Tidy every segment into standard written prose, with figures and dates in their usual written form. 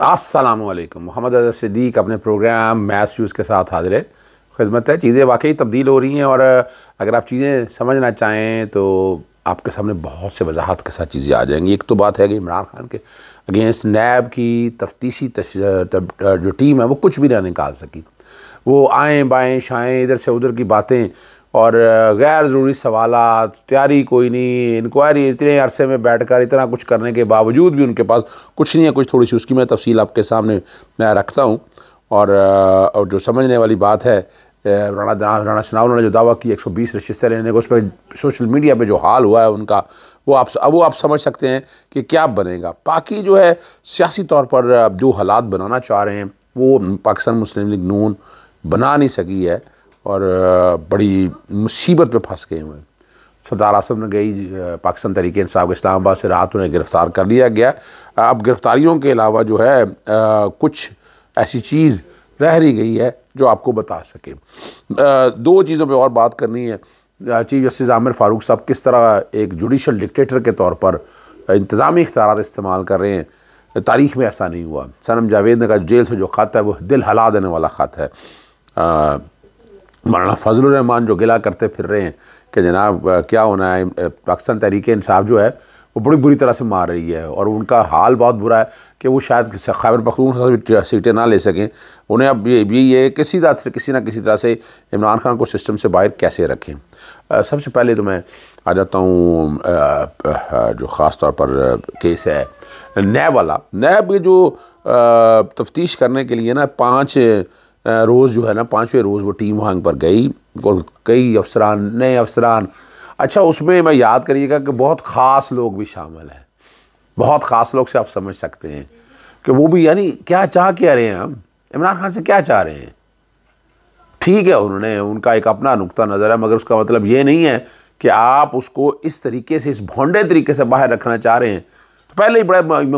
अस्सलामुअलैकुम। मोहम्मद अज़हर सिद्दीक़ अपने programme maths views के साथ हाज़िर है। खिदमत है। चीज़ें वाकई तब्दील हो रही हैं और अगर आप चीज़ें समझना चाहें तो आपके सामने बहुत से वजाहत के साथ चीज़ें आ जाएंगी। एक तो बात है कि इमरान खान के अगेंस्ट नैब की तफ्तीशी जो टीम है वो कुछ भी ना निकाल सकी। वो आएँ बाएँ शाएँ इधर से उधर की बातें और गैर ज़रूरी सवालात, तैयारी कोई नहीं, इंक्वायरी इतने अरसे में बैठकर इतना कुछ करने के बावजूद भी उनके पास कुछ नहीं है। कुछ थोड़ी सी उसकी मैं तफसील आपके सामने मैं रखता हूँ। और जो समझने वाली बात है, राणा सनाउल्लाह ने जो दावा की 120 नशिस्तें लेने को, उस पर सोशल मीडिया पे जो हाल हुआ है उनका, वो आप समझ सकते हैं कि क्या बनेगा। बाकी जो है सियासी तौर पर जो हालात बनाना चाह रहे हैं वो पाकिस्तान मुस्लिम लीग नून बना नहीं सकी है और बड़ी मुसीबत में फंस गए हुए हैं। सरदार आसिफ नगई पाकिस्तान तहरीक इंसाफ इस्लामाबाद से रात उन्हें गिरफ़्तार कर लिया गया। अब गिरफ़्तारियों के अलावा जो है कुछ ऐसी चीज़ रह रही गई है जो आपको बता सके। दो चीज़ों पे और बात करनी है। चीफ जस्टिस आमिर फ़ारूक साहब किस तरह एक जुडिशल डिक्टेटर के तौर पर इंतज़ामी इख्तियारात इस्तेमाल कर रहे हैं। तारीख़ में ऐसा नहीं हुआ। सनम जावेद ने कहा जेल से जो ख़त है वो दिल हिला देने वाला ख़त है। मौलाना फजलुर रहमान जो गिला करते फिर रहे हैं कि जनाब क्या होना है, पाकिस्तान तहरीक इंसाफ जो है वो बड़ी बुरी तरह से मार रही है और उनका हाल बहुत बुरा है कि वो शायद खैबर पख्तूनख्वा सीटें ना ले सकें। उन्हें अब ये किसी ना किसी तरह से इमरान खान को सिस्टम से बाहर कैसे रखें। सबसे पहले तो मैं आ जाता हूँ जो ख़ास तौर पर केस है नैब वाला। नैब जो तफ्तीश करने के लिए ना 5 रोज़ जो है ना, 5वें रोज़ वो टीम वहाँ पर गई और कई अफसरान, नए अफसरान। अच्छा, उसमें मैं याद करिएगा कि बहुत ख़ास लोग भी शामिल हैं। बहुत ख़ास लोग से आप समझ सकते हैं कि वो भी यानी क्या रहे हैं, हम इमरान खान से क्या चाह रहे हैं। ठीक है, उनका एक अपना नुक्ता नज़र है, मगर उसका मतलब ये नहीं है कि आप उसको इस तरीके से, इस भोंडे तरीके से बाहर रखना चाह रहे हैं। पहले ही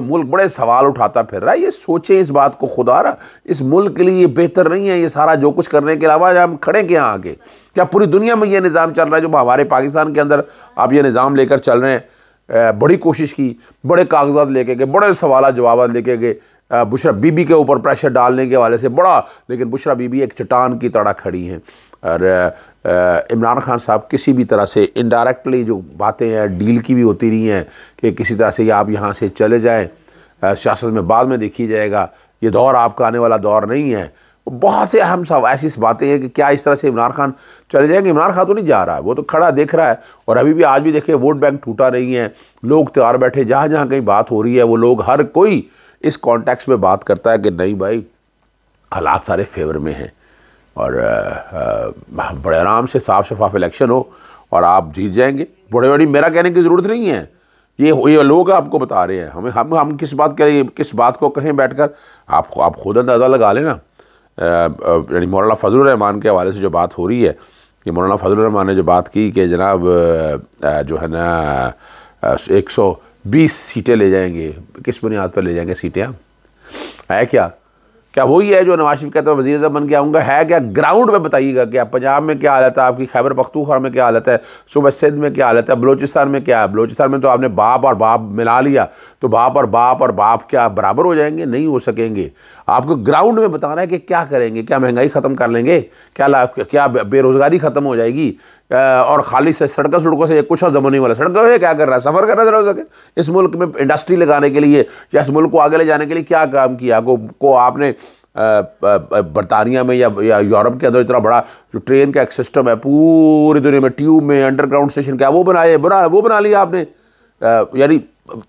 मुल्क बड़े सवाल उठाता फिर रहा है। ये सोचें इस बात को, खुदा रहा इस मुल्क के लिए ये बेहतर नहीं है ये सारा जो कुछ करने के अलावा हम खड़े क्या आगे। क्या पूरी दुनिया में ये निज़ाम चल रहा है जो हमारे पाकिस्तान के अंदर आप ये निज़ाम लेकर चल रहे हैं। बड़ी कोशिश की, बड़े कागजात लेके गए, बड़े सवाल जवाब लेके गए, बुशरा बीबी के ऊपर प्रेशर डालने के वाले से बड़ा, लेकिन बुशरा बीबी एक चट्टान की तरह खड़ी हैं। और इमरान खान साहब किसी भी तरह से इनडायरेक्टली जो बातें हैं डील की भी होती रही हैं कि किसी तरह से आप यहाँ से चले जाएं, सियासत में बाद में देखी जाएगा, ये दौर आपका आने वाला दौर नहीं है। बहुत से अहम सब ऐसी बातें हैं कि क्या इस तरह से इमरान खान चले जाएंगे। इमरान खान तो नहीं जा रहा है, वो तो खड़ा देख रहा है। और अभी भी आज भी देखिए वोट बैंक टूटा नहीं है, लोग तैयार बैठे, जहाँ जहाँ कहीं बात हो रही है वो लोग, हर कोई इस कॉन्टेक्स्ट में बात करता है कि नहीं भाई हालात सारे फेवर में हैं और बड़े आराम से साफ शफाफ इलेक्शन हो और आप जीत जाएंगे। बड़ी मेरा कहने की ज़रूरत नहीं है, ये लोग आपको बता रहे हैं। हम किस बात को कहें बैठकर, आप खुद अंदाज़ा लगा लेना। यानी मौलाना फजलुर रहमान के हवाले से जो बात हो रही है कि मौलाना फजलुर रहमान ने जो बात की कि जनाब जो है ना 120 सीटें ले जाएंगे, किस बुनियाद पर ले जाएंगे सीटें, हम है क्या वही है जो नवाज शरीफ कहता है वज़ीर आज़म बन के आऊँगा, है क्या? ग्राउंड पे बताइएगा कि आप पंजाब में क्या हालत है, आपकी खैबर पख्तूनख्वा में क्या हालत है, सूबा सिंध में क्या हालत है, बलूचिस्तान में क्या है। बलूचिस्तान में तो आपने बाप और बाप मिला लिया, तो बाप और बाप क्या बराबर हो जाएंगे? नहीं हो सकेंगे। आपको ग्राउंड में बताना है कि क्या करेंगे, क्या महंगाई ख़त्म कर लेंगे, क्या बेरोज़गारी ख़त्म हो जाएगी और खाली से सड़कों से कुछ और ज़माने वाला सड़कों से क्या कर रहा है, सफ़र कर रहा है। हो सके इस मुल्क में इंडस्ट्री लगाने के लिए या इस मुल्क को आगे ले जाने के लिए क्या काम किया को आपने बरतानिया में या यूरोप के अंदर इतना बड़ा जो ट्रेन का एक सिस्टम है पूरी दुनिया में, ट्यूब में अंडरग्राउंड स्टेशन क्या वो बना लिया आपने। यानी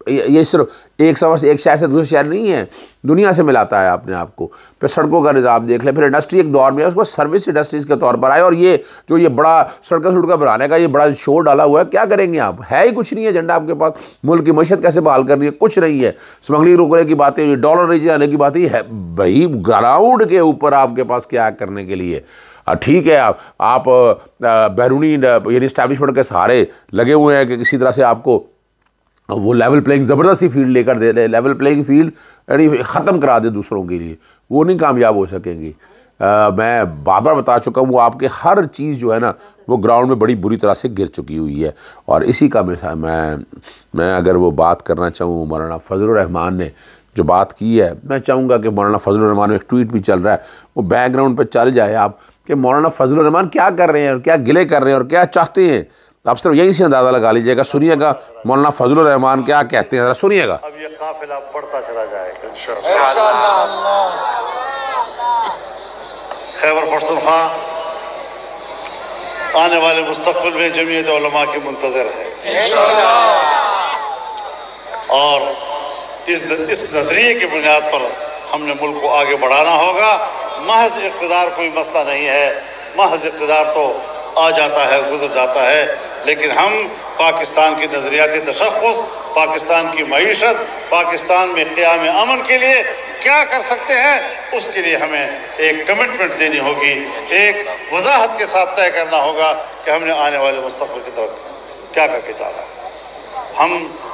ये सिर्फ एक सफ़र से एक शहर से दूसरे शहर नहीं है, दुनिया से मिलाता है अपने आप को। फिर सड़कों का निज़ाम देख ले, फिर इंडस्ट्री एक दौर में है उसको सर्विस इंडस्ट्रीज़ के तौर पर आए और ये बड़ा सड़कें बनाने का ये बड़ा शोर डाला हुआ है। क्या करेंगे आप? है ही कुछ नहीं है एजेंडा आपके पास। मुल्क की मईशत कैसे बहाल करनी है, कुछ नहीं है। स्मगलिंग रोकने की बातें, डॉलर नीचे आने की बातें है भाई, ग्राउंड के ऊपर आपके पास क्या करने के लिए। ठीक है, आप बैरूनी यानी इस्टेब्लिशमेंट के सहारे लगे हुए हैं कि किसी तरह से आपको वो लेवल प्लेइंग ज़बरदस्ती फील्ड लेकर दे, लेवल प्लेइंग फील्ड यानी ख़त्म करा दे दूसरों के लिए, वो नहीं कामयाब हो सकेंगी। मैं बार बार बता चुका हूँ, वो आपके हर चीज़ जो है ना वो ग्राउंड में बड़ी बुरी तरह से गिर चुकी हुई है। और इसी का मैं अगर वो बात करना चाहूँ, मौलाना फजलुर रहमान ने जो बात की है, मैं चाहूँगा कि मौलाना फजलुर रहमान में एक ट्वीट भी चल रहा है, वो बैकग्राउंड पर चल जाए आप कि मौलाना फजलुर रहमान क्या कर रहे हैं और क्या गिले कर रहे हैं और क्या चाहते हैं। आप सिर्फ यहीं से अंदाज़ा लगा लीजिएगा। सुनिएगा मौलाना फजलुर रहमान क्या कहते हैं, ज़रा सुनिएगा। अब ये काफिला बढ़ता चला जाएगा इंशाअल्लाह। खैबर पख्तूनख्वा आने वाले मुस्तकबिल में जमीयत उलमा की मुंतज़र है और इस नजरिए की बुनियाद पर हमने मुल्क को आगे बढ़ाना होगा। महज इक़्तिदार कोई मसला नहीं है, महज इक़्तिदार तो आ जाता है, गुजर जाता है, लेकिन हम पाकिस्तान की नज़रियाती तशख़्ख़ुस, पाकिस्तान की मईशत, पाकिस्तान में क़याम अमन के लिए क्या कर सकते हैं, उसके लिए हमें एक कमिटमेंट देनी होगी, एक वजाहत के साथ तय करना होगा कि हमने आने वाले मुस्तक़बिल की तरफ क्या करके जाना है। हम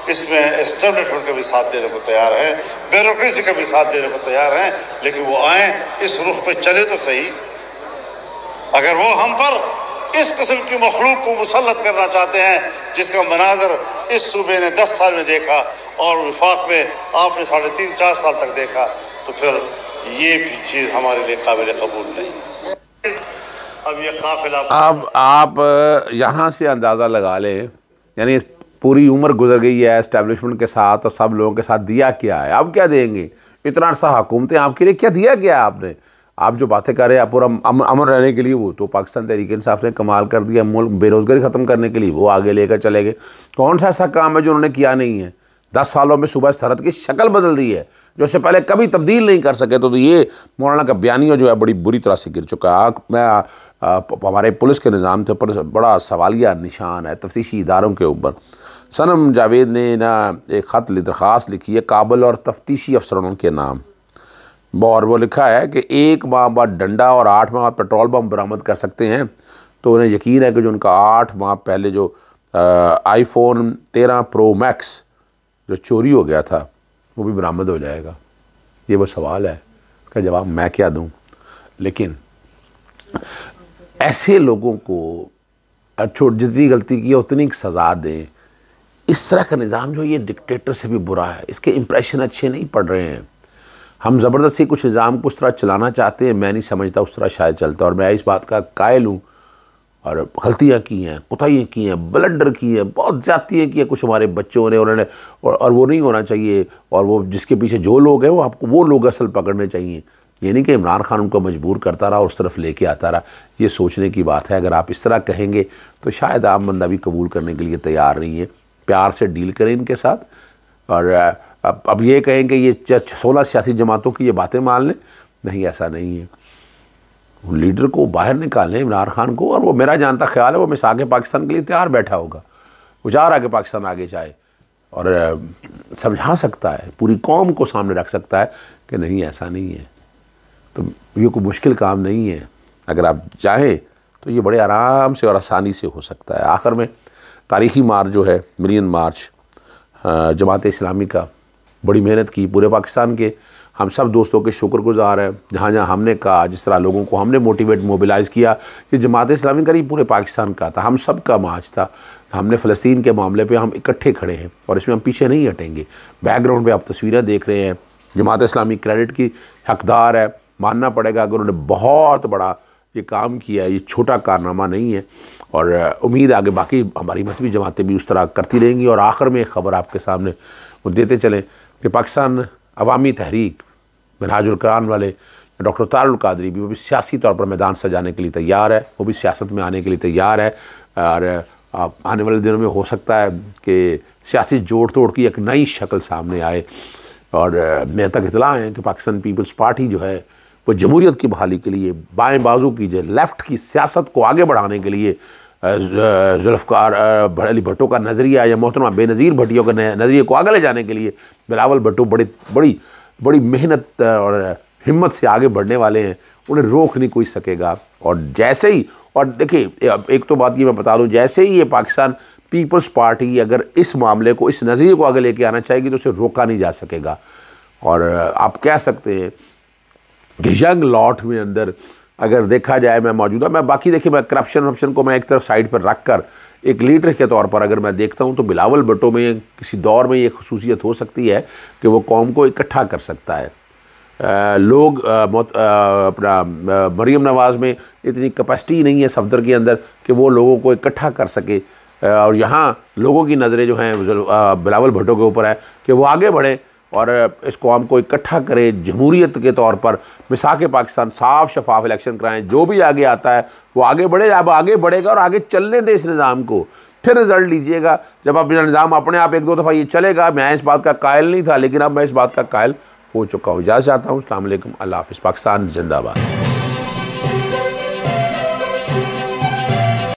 इसमें एस्टेब्लिशमेंट का भी साथ देने को तैयार हैं, ब्यूरोक्रेसी का भी साथ देने को तैयार हैं, लेकिन वो आएँ, इस रुख पे चले तो सही। अगर वो हम पर इस किस्म की मखलूक को मुसल्लत करना चाहते हैं जिसका मनाजर इस सूबे ने 10 साल में देखा और वफाक में आपने 3.5-4 साल तक देखा, तो फिर ये भी चीज़ हमारे लिए काबिल कबूल नहीं। अब ये काफिला, अब आप यहाँ से अंदाज़ा लगा लें, यानी पूरी उम्र गुजर गई है एस्टेब्लिशमेंट के साथ और सब लोगों के साथ, दिया क्या है, अब क्या देंगे? इतना अर्सा हुकूमतें आपके लिए क्या दिया क्या आपने? आप जो बातें कर रहे हैं पूरा अमन रहने के लिए, वो तो पाकिस्तान तहरीक इंसाफ ने कमाल कर दिया। मुल्क बेरोज़गारी ख़त्म करने के लिए वो आगे लेकर चले गए। कौन सा ऐसा काम है जो उन्होंने किया नहीं है? 10 सालों में सूबा सरहद की शक्ल बदल दी है जो इससे पहले कभी तब्दील नहीं कर सके। तो ये मौलाना का बयानिया जो है बड़ी बुरी तरह से गिर चुका है। मैं हमारे पुलिस के निज़ाम के ऊपर बड़ा सवालिया निशान है तफ्तीशी इदारों के ऊपर। सनम जावेद ने ना एक ख़त दरख्वास्त लिखी है काबल और तफ्तीशी अफसरों के नाम, और वो लिखा है कि 1 माह बाद डंडा और 8 माह बाद पेट्रोल बम बरामद कर सकते हैं। तो उन्हें यकीन है कि जो उनका 8 माह पहले जो iPhone 13 Pro Max जो चोरी हो गया था वो भी बरामद हो जाएगा। ये वो सवाल है, इसका जवाब मैं क्या दूं? लेकिन ऐसे लोगों को जितनी गलती की है उतनी सज़ा दें। इस तरह का निज़ाम जो ये डिक्टेटर से भी बुरा है, इसके इंप्रेशन अच्छे नहीं पड़ रहे हैं। हम ज़बरदस्ती कुछ निज़ाम को उस तरह चलाना चाहते हैं, मैं नहीं समझता उस तरह शायद चलता। और मैं इस बात का कायल हूँ, और गलतियाँ की हैं, कोताहियाँ की हैं, ब्लंडर की हैं, बहुत ज़्यादतियाँ की हैं कुछ हमारे बच्चों ने, उन्होंने, और वो नहीं होना चाहिए। और वो जिसके पीछे जो लोग हैं वो आपको वो लोग असल पकड़ने चाहिए। ये नहीं कि इमरान खान उनको मजबूर करता रहा और उस तरफ लेके आता रहा। ये सोचने की बात है। अगर आप इस तरह कहेंगे तो शायद आम बंदा भी कबूल करने के लिए तैयार नहीं है। प्यार से डील करें इनके साथ। और अब ये कहें कि ये 16 सियासी जमातों की ये बातें मान लें, नहीं, ऐसा नहीं है। लीडर को बाहर निकालें, इमरान खान को, और वो मेरा जानता ख्याल है वो मिसाक़ पाकिस्तान के लिए तैयार बैठा होगा। वो चाह रहा है कि पाकिस्तान आगे जाए और समझा सकता है, पूरी कौम को सामने रख सकता है कि नहीं ऐसा नहीं है। तो ये कोई मुश्किल काम नहीं है। अगर आप चाहें तो ये बड़े आराम से और आसानी से हो सकता है। आखिर में तारीख़ी मार्च जो है, मिलियन मार्च जमात इस्लामी का, बड़ी मेहनत की पूरे पाकिस्तान के, हम सब दोस्तों के शुक्रगुज़ार हैं। जहाँ जहाँ हमने कहा, जिस तरह लोगों को हमने मोबिलाइज़ किया कि जमात इस्लामी का पूरे पाकिस्तान का था, हम सब का मार्च था। हमने फ़लस्तीन के मामले पे हम इकट्ठे खड़े हैं और इसमें हम पीछे नहीं हटेंगे। बैकग्राउंड पे आप तस्वीरें देख रहे हैं। जमात इस्लामी क्रेडिट की हकदार है, मानना पड़ेगा कि उन्होंने बहुत बड़ा ये काम किया है, ये छोटा कारनामा नहीं है। और उम्मीद आगे बाकी हमारी मजहबी जमातें भी उस तरह करती रहेंगी। और आखिर में एक ख़बर आपके सामने वो देते चलें कि पाकिस्तान अवामी तहरीक मिनहाजुल कुरान वाले डॉक्टर तारुल कादरी भी, वो भी सियासी तौर पर मैदान सजाने के लिए तैयार है, वो भी सियासत में आने के लिए तैयार है। और आने वाले दिनों में हो सकता है कि सियासी जोड़ तोड़ की एक नई शक्ल सामने आए। और मेरे तक इतला है कि पाकिस्तान पीपल्स पार्टी जो है वो जमहूरियत की बहाली के लिए, बाएं बाजू की जो लेफ़्ट की सियासत को आगे बढ़ाने के लिए, जुल्फ़िकार अली भुट्टो का नज़रिया या मोहतरमा बेनज़ीर भुट्टो के नज़रिए को आगे ले जाने के लिए बिलावल भुट्टो बड़ी मेहनत और हिम्मत से आगे बढ़ने वाले हैं। उन्हें रोक नहीं कोई सकेगा। और जैसे ही, और देखिए एक तो बात ये मैं बता दूं, जैसे ही ये पाकिस्तान पीपल्स पार्टी अगर इस मामले को, इस नज़रिए को आगे लेके आना चाहेगी तो उसे रोका नहीं जा सकेगा। और आप कह सकते हैं कि यंग लॉट में अंदर अगर देखा जाए मैं मौजूदा, मैं बाकी देखिए मैं करप्शन को मैं एक तरफ साइड पर रख कर एक लीडर के तौर पर अगर मैं देखता हूँ तो बिलावल भुट्टो में किसी दौर में ये खसूसियत हो सकती है कि वो कौम को इकट्ठा कर सकता है। लोग अपना मरीम नवाज़ में इतनी कैपेसिटी नहीं है सफदर के अंदर कि वो लोगों को इकट्ठा कर सके, और यहाँ लोगों की नज़रें जो हैं बिलावल भुट्टो के ऊपर है कि वो आगे बढ़े और इस कौम को इकट्ठा करें जमहूरियत के तौर पर, मिसाक पाकिस्तान साफ शफाफ इलेक्शन कराएं, जो भी आगे आता है वो आगे बढ़े। अब आगे बढ़ेगा और आगे चलने दें इस निज़ाम को, फिर रिज़ल्ट लीजिएगा। जब अपना निज़ाम अपने आप एक दो दफ़ा ये चलेगा, मैं इस बात का कायल नहीं था लेकिन अब मैं इस बात का कायल हो चुका हूँ। इजाज़त चाहता हूँ। अस्सलाम वालेकुम, अल्लाह हाफ़िज़। पाकिस्तान जिंदाबाद।